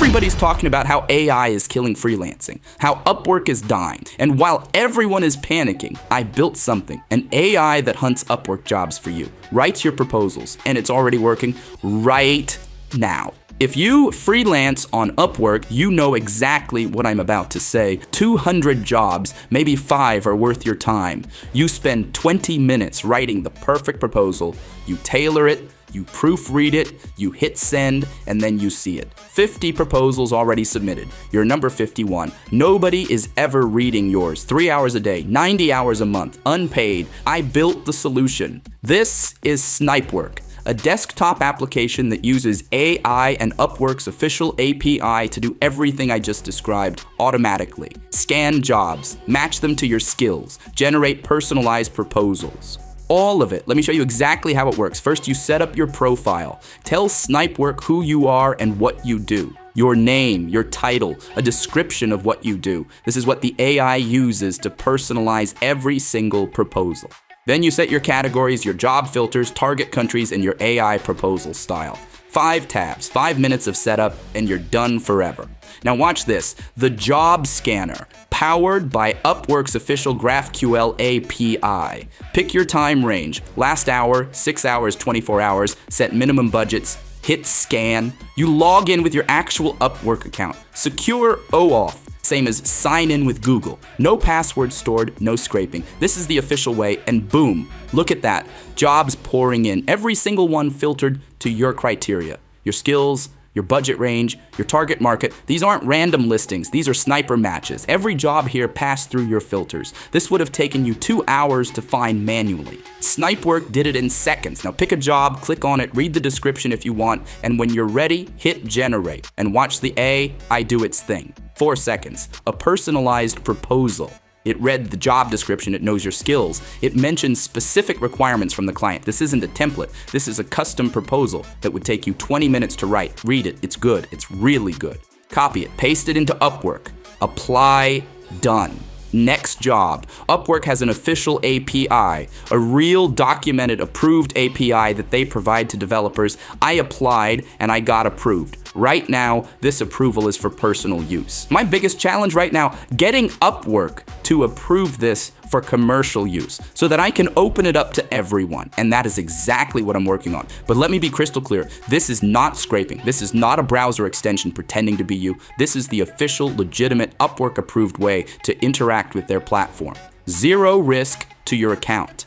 Everybody's talking about how AI is killing freelancing, how Upwork is dying. And while everyone is panicking, I built something, an AI that hunts Upwork jobs for you, writes your proposals, and it's already working right now. If you freelance on Upwork, you know exactly what I'm about to say. 200 jobs, maybe 5 are worth your time. You spend 20 minutes writing the perfect proposal, you tailor it, you proofread it, you hit send, and then you see it. 50 proposals already submitted. You're number 51. Nobody is ever reading yours. 3 hours a day, 90 hours a month, unpaid. I built the solution. This is SnipeWork, a desktop application that uses AI and Upwork's official API to do everything I just described automatically. Scan jobs, match them to your skills, generate personalized proposals. All of it. Let me show you exactly how it works. First, you set up your profile. Tell SnipeWork who you are and what you do. Your name, your title, a description of what you do. This is what the AI uses to personalize every single proposal. Then you set your categories, your job filters, target countries, and your AI proposal style. 5 tabs, 5 minutes of setup, and you're done forever. Now watch this, the job scanner, powered by Upwork's official GraphQL API. Pick your time range, last hour, 6 hours, 24 hours, set minimum budgets, hit scan. You log in with your actual Upwork account. Secure OAuth. Same as sign in with Google. No password stored, no scraping. This is the official way, and boom, look at that. Jobs pouring in, every single one filtered to your criteria. Your skills, your budget range, your target market. These aren't random listings, these are sniper matches. Every job here passed through your filters. This would have taken you 2 hours to find manually. SnipeWork did it in seconds. Now pick a job, click on it, read the description if you want, and when you're ready, hit generate. And watch the AI do its thing. 4 seconds, a personalized proposal. It read the job description, it knows your skills. It mentions specific requirements from the client. This isn't a template, this is a custom proposal that would take you 20 minutes to write. Read it, it's good, it's really good. Copy it, paste it into Upwork. Apply, done. Next job. Upwork has an official API, a real documented approved API that they provide to developers. I applied and I got approved. Right now, this approval is for personal use. My biggest challenge right now, getting Upwork to approve this for commercial use so that I can open it up to everyone. And that is exactly what I'm working on. But let me be crystal clear. This is not scraping. This is not a browser extension pretending to be you. This is the official, legitimate, Upwork approved way to interact with their platform. 0 risk to your account.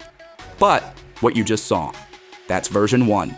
But what you just saw, that's version 1.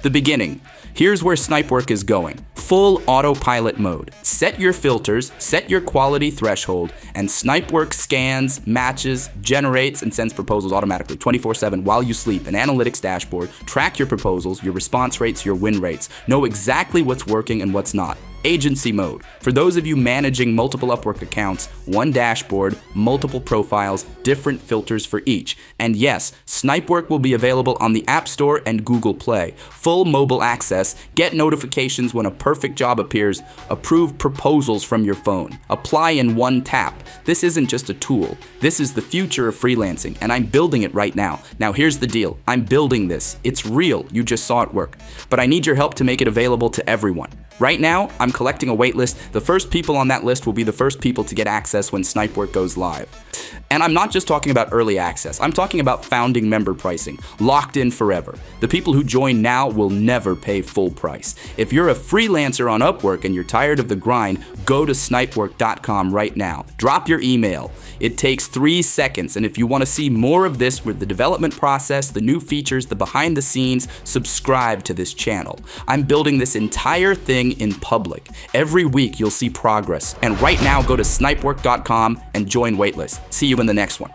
The beginning. Here's where SnipeWork is going. Full autopilot mode. Set your filters, set your quality threshold, and SnipeWork scans, matches, generates, and sends proposals automatically 24/7 while you sleep. An analytics dashboard, track your proposals, your response rates, your win rates. Know exactly what's working and what's not. Agency mode. For those of you managing multiple Upwork accounts, one dashboard, multiple profiles, different filters for each. And yes, SnipeWork will be available on the App Store and Google Play. Full mobile access, get notifications when a perfect job appears, approve proposals from your phone. Apply in one tap. This isn't just a tool. This is the future of freelancing, and I'm building it right now. Now here's the deal. I'm building this. It's real. You just saw it work. But I need your help to make it available to everyone. Right now, I'm collecting a wait list. The first people on that list will be the first people to get access when SnipeWork goes live. And I'm not just talking about early access. I'm talking about founding member pricing, locked in forever. The people who join now will never pay full price. If you're a freelancer on Upwork and you're tired of the grind, go to snipework.com right now. Drop your email. It takes 3 seconds, and if you want to see more of this with the development process, the new features, the behind the scenes, subscribe to this channel. I'm building this entire thing in public. Every week you'll see progress. And right now go to snipework.com and join waitlist. See you in the next one.